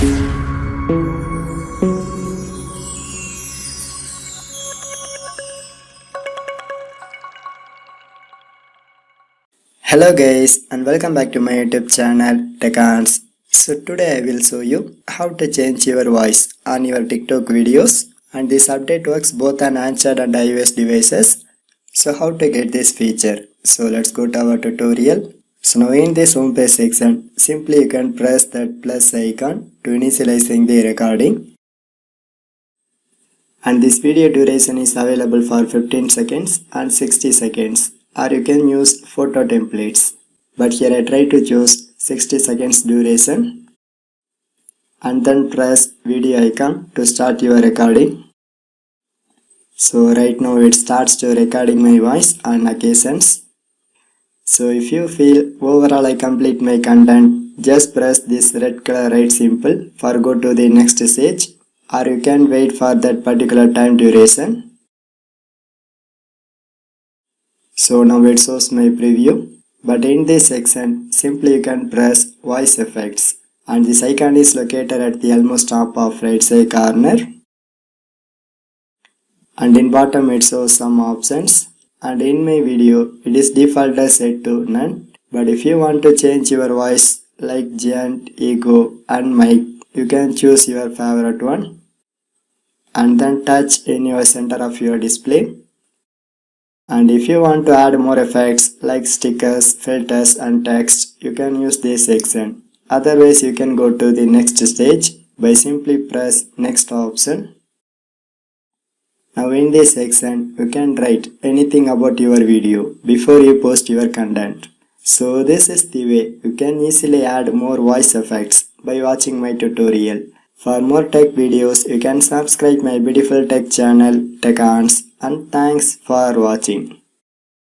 Hello guys and welcome back to my YouTube channel Tik Tok. So today I will show you how to change your voice on your TikTok videos, and this update works both on Android and iOS devices. So how to get this feature? So let's go to our tutorial. So now in this homepage section, simply you can press that plus icon to initializing the recording. And this video duration is available for 15 seconds and 60 seconds. Or you can use photo templates, but here I try to choose 60 seconds duration, and then press video icon to start your recording. So right now it starts to recording my voice on occasions. So if you feel overall I complete my content, just press this red color right symbol for go to the next stage, or you can wait for that particular time duration. So now it shows my preview, but in this section simply you can press voice effects, and this icon is located at the almost top of right side corner, and in bottom it shows some options, and in my video it is default set to none, but if you want to change your voice like giant, ego and mic, you can choose your favorite one and then touch in your center of your display. And if you want to add more effects like stickers, filters and text, you can use this section. Otherwise you can go to the next stage by simply press next option. Now in this section you can write anything about your video before you post your content. So this is the way you can easily add more voice effects by watching my tutorial. For more tech videos you can subscribe my beautiful tech channel Tik Tok, and thanks for watching.